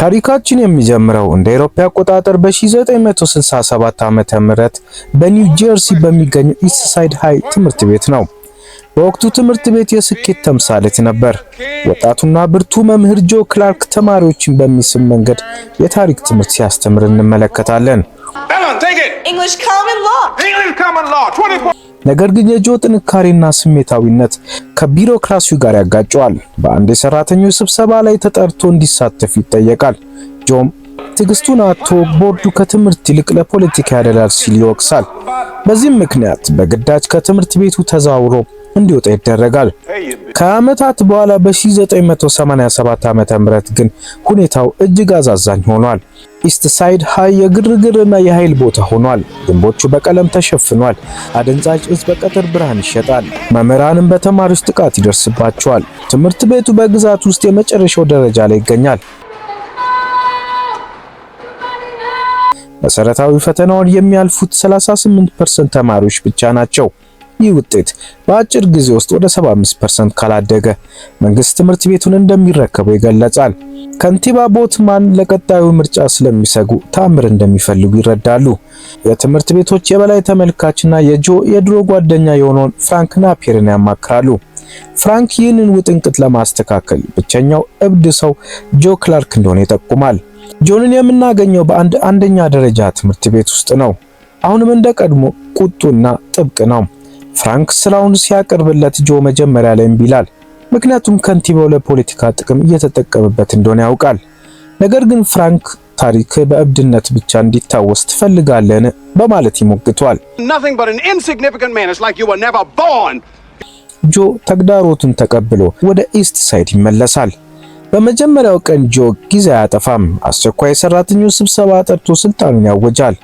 ታሪካችን የሚጀምረው እንደ አውሮፓ አቆጣጠር በ1967 ዓመተ ምህረት በኒው ጀርሲ በሚገኘው ኢስት ሳይድ ሃይ ትምህርት ቤት ነው። በወቅቱ ትምህርት ቤት የስኬት ተምሳሌት ነበር። ወጣቱና ብርቱ መምህር ጆ ክላርክ ተማሪዎችን በሚስብ መንገድ የታሪክ ትምህርት ሲያስተምር እንመለከታለን። ነገር ግን የጆ ጥንካሬና ስሜታዊነት ከቢሮክራሲው ጋር ያጋጨዋል። በአንድ የሰራተኞች ስብሰባ ላይ ተጠርቶ እንዲሳተፍ ይጠየቃል። ጆም ትዕግስቱን አጥቶ ቦርዱ ከትምህርት ይልቅ ለፖለቲካ ያደላል ሲል ይወቅሳል። በዚህም ምክንያት በግዳጅ ከትምህርት ቤቱ ተዛውሮ እንዲወጣ ይደረጋል። ከዓመታት በኋላ በ1987 ዓመተ ምህረት ግን ሁኔታው እጅግ አሳዛኝ ሆኗል። ኢስት ሳይድ ሃይ የግርግርና የኃይል ቦታ ሆኗል። ግንቦቹ በቀለም ተሸፍኗል። አደንዛዥ እጽ በቀትር ብርሃን ይሸጣል። መምህራንም በተማሪዎች ጥቃት ይደርስባቸዋል። ትምህርት ቤቱ በግዛት ውስጥ የመጨረሻው ደረጃ ላይ ይገኛል። መሰረታዊ ፈተናውን የሚያልፉት 38% ተማሪዎች ብቻ ናቸው። ይህ ውጤት በአጭር ጊዜ ውስጥ ወደ 75% ካላደገ መንግስት ትምህርት ቤቱን እንደሚረከበው ይገለጻል። ከንቲባ ቦትማን ለቀጣዩ ምርጫ ስለሚሰጉ ታምር እንደሚፈልጉ ይረዳሉ። የትምህርት ቤቶች የበላይ ተመልካችና የጆ የድሮ ጓደኛ የሆነውን ፍራንክ ናፒርን ያማክራሉ። ፍራንክ ይህንን ውጥንቅጥ ለማስተካከል ብቸኛው እብድ ሰው ጆ ክላርክ እንደሆነ ይጠቁማል። ጆንን የምናገኘው በአንድ አንደኛ ደረጃ ትምህርት ቤት ውስጥ ነው። አሁንም እንደቀድሞ ቁጡና ጥብቅ ነው። ፍራንክ ስራውን ሲያቀርብለት ጆ መጀመሪያ ላይ እምቢ ይላል። ምክንያቱም ከንቲባው ለፖለቲካ ጥቅም እየተጠቀመበት እንደሆነ ያውቃል። ነገር ግን ፍራንክ ታሪክ በእብድነት ብቻ እንዲታወስ ትፈልጋለን በማለት ይሞግቷል። ጆ ተግዳሮቱን ተቀብሎ ወደ ኢስት ሳይድ ይመለሳል። በመጀመሪያው ቀን ጆ ጊዜ አያጠፋም። አስቸኳይ ሰራተኞች ስብሰባ ጠርቶ ስልጣኑን ያወጃል።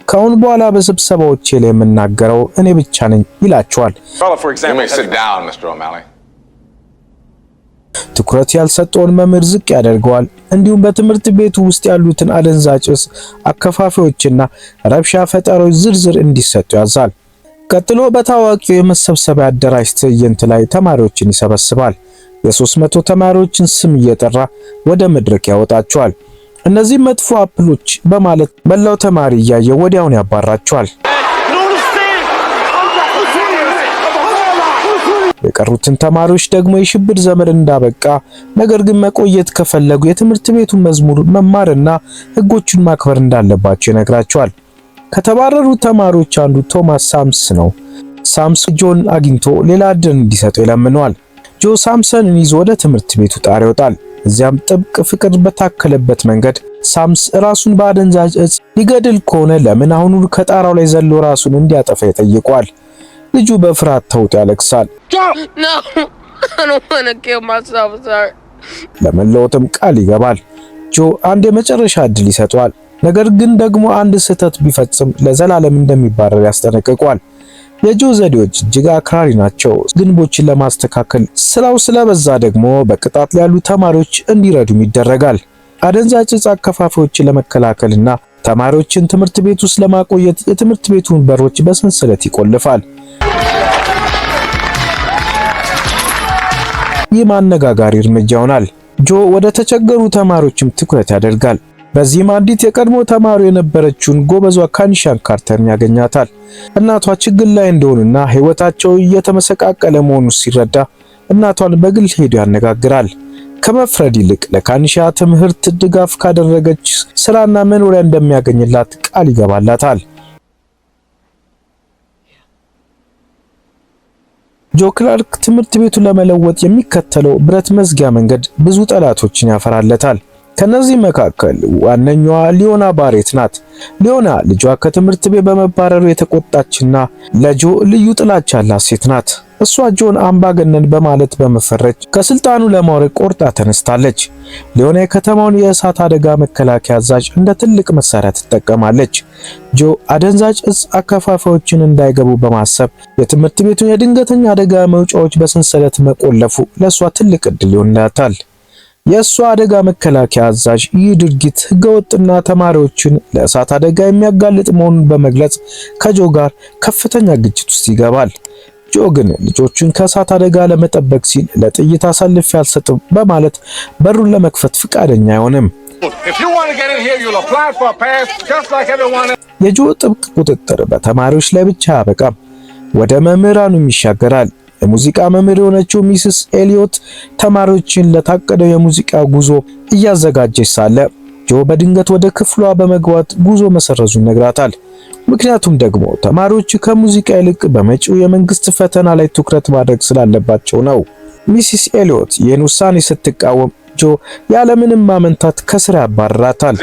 ካሁን በኋላ በስብሰባዎች ላይ የምናገረው እኔ ብቻ ነኝ ይላቸዋል። ትኩረት ያልሰጠውን መምህር ዝቅ ያደርገዋል። እንዲሁም በትምህርት ቤቱ ውስጥ ያሉትን አደንዛዥ እጽ አከፋፋዮችና ረብሻ ፈጣሪዎች ዝርዝር እንዲሰጡ ያዛል። ቀጥሎ በታዋቂው የመሰብሰቢያ አዳራሽ ትዕይንት ላይ ተማሪዎችን ይሰበስባል። የ300 ተማሪዎችን ስም እየጠራ ወደ መድረክ ያወጣቸዋል። እነዚህ መጥፎ አፕሎች በማለት መላው ተማሪ እያየ ወዲያውን ያባራቸዋል። የቀሩትን ተማሪዎች ደግሞ የሽብር ዘመን እንዳበቃ ነገር ግን መቆየት ከፈለጉ የትምህርት ቤቱን መዝሙር መማርና ሕጎቹን ማክበር እንዳለባቸው ይነግራቸዋል። ከተባረሩት ተማሪዎች አንዱ ቶማስ ሳምስ ነው። ሳምስ ጆን አግኝቶ ሌላ ዕድል እንዲሰጠው ይለምነዋል። ጆ ሳምሰንን ይዞ ወደ ትምህርት ቤቱ ጣር ይወጣል። እዚያም ጥብቅ ፍቅር በታከለበት መንገድ ሳምስ ራሱን በአደንዛዥ እጽ ሊገድል ከሆነ ለምን አሁኑ ከጣራው ላይ ዘሎ ራሱን እንዲያጠፋ ይጠይቀዋል። ልጁ በፍርሃት ተውጦ ያለቅሳል። ለመለወጥም ቃል ይገባል። ጆ አንድ የመጨረሻ ዕድል ይሰጠዋል። ነገር ግን ደግሞ አንድ ስህተት ቢፈጽም ለዘላለም እንደሚባረር ያስጠነቅቀዋል። የጆ ዘዴዎች እጅግ አክራሪ ናቸው። ግንቦችን ለማስተካከል ስራው ስለበዛ ደግሞ በቅጣት ላይ ያሉ ተማሪዎች እንዲረዱም ይደረጋል። አደንዛዥ እጽ አከፋፋዮችን ለመከላከልና ተማሪዎችን ትምህርት ቤት ውስጥ ለማቆየት የትምህርት ቤቱን በሮች በሰንሰለት ይቆልፋል። ይህ ማነጋጋሪ እርምጃ ይሆናል። ጆ ወደ ተቸገሩ ተማሪዎችም ትኩረት ያደርጋል። በዚህም አንዲት የቀድሞ ተማሪ የነበረችውን ጎበዟ ካኒሻን ካርተርን ያገኛታል። እናቷ ችግር ላይ እንደሆኑና ሕይወታቸው እየተመሰቃቀለ መሆኑን ሲረዳ እናቷን በግል ሄዶ ያነጋግራል። ከመፍረድ ይልቅ ለካኒሻ ትምህርት ድጋፍ ካደረገች ስራና መኖሪያ እንደሚያገኝላት ቃል ይገባላታል። ጆ ክላርክ ትምህርት ቤቱን ለመለወጥ የሚከተለው ብረት መዝጊያ መንገድ ብዙ ጠላቶችን ያፈራለታል። ከነዚህ መካከል ዋነኛዋ ሊዮና ባሬት ናት። ሊዮና ልጇ ከትምህርት ቤት በመባረሩ የተቆጣችና ለጆ ልዩ ጥላቻ ያላት ሴት ናት። እሷ ጆን አምባገነን በማለት በመፈረጅ ከስልጣኑ ለማውረድ ቆርጣ ተነስታለች። ሊዮና የከተማውን የእሳት አደጋ መከላከያ አዛዥ እንደ ትልቅ መሳሪያ ትጠቀማለች። ጆ አደንዛዥ እጽ አከፋፋዮችን እንዳይገቡ በማሰብ የትምህርት ቤቱን የድንገተኛ አደጋ መውጫዎች በሰንሰለት መቆለፉ ለሷ ትልቅ ዕድል ይሆንላታል። የእሷ አደጋ መከላከያ አዛዥ ይህ ድርጊት ህገወጥና ተማሪዎችን ለእሳት አደጋ የሚያጋልጥ መሆኑን በመግለጽ ከጆ ጋር ከፍተኛ ግጭት ውስጥ ይገባል። ጆ ግን ልጆቹን ከእሳት አደጋ ለመጠበቅ ሲል ለጥይት አሳልፌ አልሰጥም በማለት በሩን ለመክፈት ፍቃደኛ አይሆንም። የጆ ጥብቅ ቁጥጥር በተማሪዎች ላይ ብቻ አያበቃም፣ ወደ መምህራኑም ይሻገራል። የሙዚቃ መምህር የሆነችው ሚስስ ኤሊዮት ተማሪዎችን ለታቀደው የሙዚቃ ጉዞ እያዘጋጀች ሳለ ጆ በድንገት ወደ ክፍሏ በመግባት ጉዞ መሰረዙን ይነግራታል። ምክንያቱም ደግሞ ተማሪዎቹ ከሙዚቃ ይልቅ በመጪው የመንግስት ፈተና ላይ ትኩረት ማድረግ ስላለባቸው ነው። ሚስስ ኤሊዮት ይህን ውሳኔ ስትቃወም ጆ ያለምንም ማመንታት ከስራ ያባርራታል።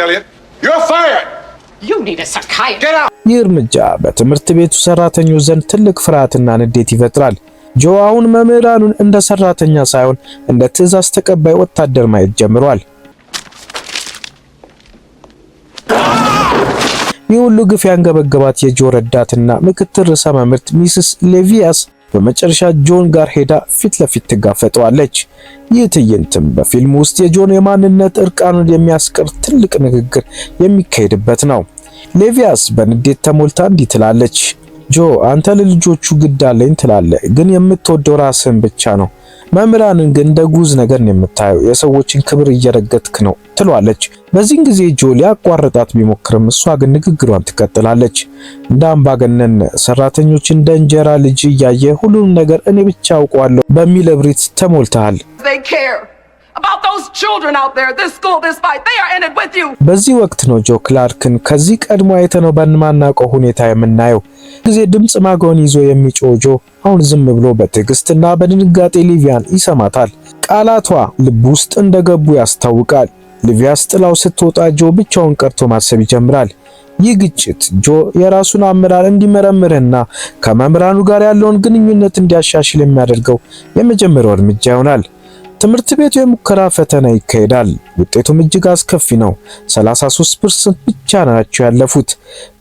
ይህ እርምጃ በትምህርት ቤቱ ሰራተኞች ዘንድ ትልቅ ፍርሃትና ንዴት ይፈጥራል። ጆ አሁን መምህራኑን እንደ ሰራተኛ ሳይሆን እንደ ትዕዛዝ ተቀባይ ወታደር ማየት ጀምሯል። ይህ ሁሉ ግፍ ያንገበገባት የጆ ረዳትና ምክትል ርዕሰ መምህርት ሚስስ ሌቪያስ በመጨረሻ ጆን ጋር ሄዳ ፊት ለፊት ትጋፈጠዋለች። ይህ ትዕይንትም በፊልም ውስጥ የጆን የማንነት እርቃኑን የሚያስቀር ትልቅ ንግግር የሚካሄድበት ነው። ሌቪያስ በንዴት ተሞልታ እንዲህ ትላለች፣ ጆ አንተ ለልጆቹ ግድ አለኝ ትላለህ፣ ግን የምትወደው ራስህን ብቻ ነው። መምህራንን ግን እንደ ጉዝ ነገር ነው የምታየው፣ የሰዎችን ክብር እየረገጥክ ነው ትሏለች። በዚህን ጊዜ ጆ ሊያቋርጣት ቢሞክርም እሷ ግን ንግግሯን ትቀጥላለች። እንደ አምባገነን ሰራተኞች እንደ እንጀራ ልጅ እያየ ሁሉንም ነገር እኔ ብቻ አውቀዋለሁ በሚል እብሪት ተሞልተሃል። በዚህ ወቅት ነው ጆ ክላርክን ከዚህ ቀድሞ አይተነው በማናውቀው ሁኔታ የምናየው። ጊዜ ድምጽ ማጎን ይዞ የሚጮህ ጆ አሁን ዝም ብሎ በትዕግስትና በድንጋጤ ሊቪያን ይሰማታል። ቃላቷ ልብ ውስጥ እንደገቡ ያስታውቃል። ሊቪያስ ጥላው ስትወጣ ጆ ብቻውን ቀርቶ ማሰብ ይጀምራል። ይህ ግጭት ጆ የራሱን አመራር እንዲመረምርና ከመምህራኑ ጋር ያለውን ግንኙነት እንዲያሻሽል የሚያደርገው የመጀመሪያው እርምጃ ይሆናል። ትምህርት ቤቱ የሙከራ ፈተና ይካሄዳል። ውጤቱም እጅግ አስከፊ ነው። 33% ብቻ ናቸው ያለፉት።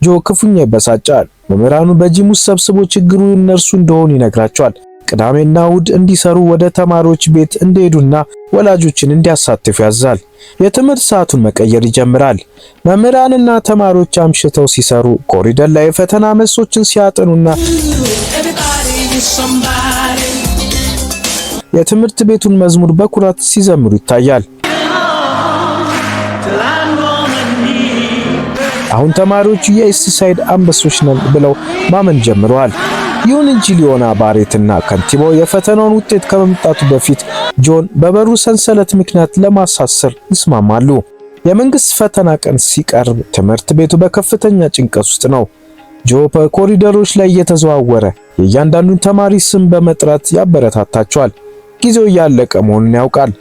ጆ ክፉኛ ይበሳጫል። መምህራኑ በጂም ውስጥ ሰብስቦ ችግሩ እነርሱ እንደሆኑ ይነግራቸዋል። ቅዳሜና እሁድ እንዲሰሩ ወደ ተማሪዎች ቤት እንዲሄዱና ወላጆችን እንዲያሳትፉ ያዛል። የትምህርት ሰዓቱን መቀየር ይጀምራል። መምህራንና ተማሪዎች አምሽተው ሲሰሩ፣ ኮሪደር ላይ የፈተና መልሶችን ሲያጠኑና የትምህርት ቤቱን መዝሙር በኩራት ሲዘምሩ ይታያል። አሁን ተማሪዎቹ የኢስት ሳይድ አንበሶች ነን ብለው ማመን ጀምረዋል። ይሁን እንጂ ሊዮና ባሬትና ከንቲባው የፈተናውን ውጤት ከመምጣቱ በፊት ጆን በበሩ ሰንሰለት ምክንያት ለማሳሰር ይስማማሉ። የመንግስት ፈተና ቀን ሲቀርብ ትምህርት ቤቱ በከፍተኛ ጭንቀት ውስጥ ነው። ጆ በኮሪደሮች ላይ እየተዘዋወረ የእያንዳንዱን ተማሪ ስም በመጥራት ያበረታታቸዋል። ጊዜው እያለቀ መሆኑን ያውቃል።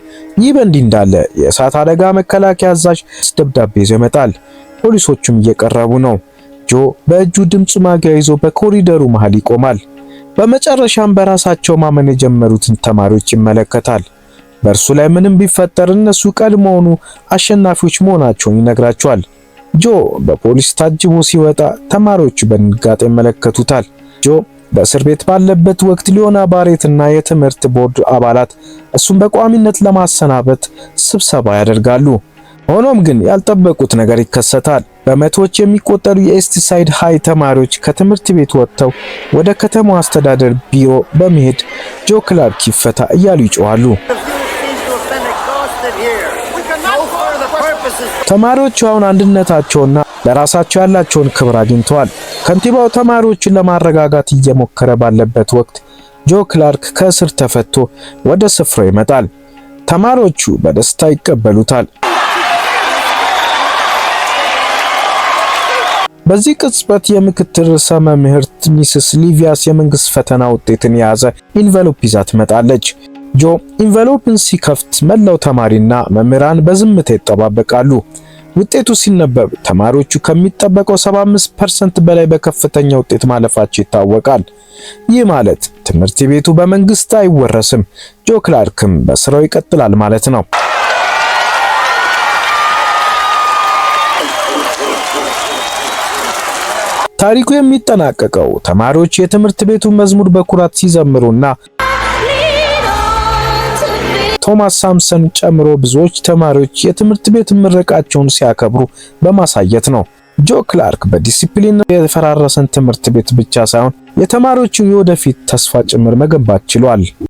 ይህ በእንዲህ እንዳለ የእሳት አደጋ መከላከያ አዛዥ ደብዳቤ ይዞ ይመጣል። ፖሊሶቹም እየቀረቡ ነው። ጆ በእጁ ድምጽ ማጉያ ይዞ በኮሪደሩ መሃል ይቆማል። በመጨረሻም በራሳቸው ማመን የጀመሩትን ተማሪዎች ይመለከታል። በእርሱ ላይ ምንም ቢፈጠር እነሱ ቀድሞውኑ አሸናፊዎች መሆናቸውን ይነግራቸዋል። ጆ በፖሊስ ታጅቦ ሲወጣ ተማሪዎቹ በድንጋጤ ይመለከቱታል። ጆ በእስር ቤት ባለበት ወቅት ሊዮና ባሬትና የትምህርት ቦርድ አባላት እሱን በቋሚነት ለማሰናበት ስብሰባ ያደርጋሉ። ሆኖም ግን ያልጠበቁት ነገር ይከሰታል። በመቶዎች የሚቆጠሩ የኢስት ሳይድ ሃይ ተማሪዎች ከትምህርት ቤት ወጥተው ወደ ከተማው አስተዳደር ቢሮ በመሄድ ጆ ክላርክ ይፈታ እያሉ ይጮሃሉ። ተማሪዎቹ አሁን አንድነታቸውና ለራሳቸው ያላቸውን ክብር አግኝተዋል። ከንቲባው ተማሪዎችን ለማረጋጋት እየሞከረ ባለበት ወቅት ጆ ክላርክ ከእስር ተፈቶ ወደ ስፍራው ይመጣል። ተማሪዎቹ በደስታ ይቀበሉታል። በዚህ ቅጽበት የምክትል ርዕሰ መምህርት ሚስስ ሊቪያስ የመንግስት ፈተና ውጤትን የያዘ ኢንቨሎፕ ይዛ ትመጣለች። ጆ ኢንቨሎፕን ሲከፍት መላው ተማሪና መምህራን በዝምታ ይጠባበቃሉ። ውጤቱ ሲነበብ ተማሪዎቹ ከሚጠበቀው 75% በላይ በከፍተኛ ውጤት ማለፋቸው ይታወቃል። ይህ ማለት ትምህርት ቤቱ በመንግስት አይወረስም፣ ጆ ክላርክም በስራው ይቀጥላል ማለት ነው። ታሪኩ የሚጠናቀቀው ተማሪዎች የትምህርት ቤቱን መዝሙር በኩራት ሲዘምሩና ቶማስ ሳምሰን ጨምሮ ብዙዎች ተማሪዎች የትምህርት ቤት ምረቃቸውን ሲያከብሩ በማሳየት ነው። ጆ ክላርክ በዲሲፕሊን የፈራረሰን ትምህርት ቤት ብቻ ሳይሆን የተማሪዎቹ የወደፊት ተስፋ ጭምር መገንባት ችሏል።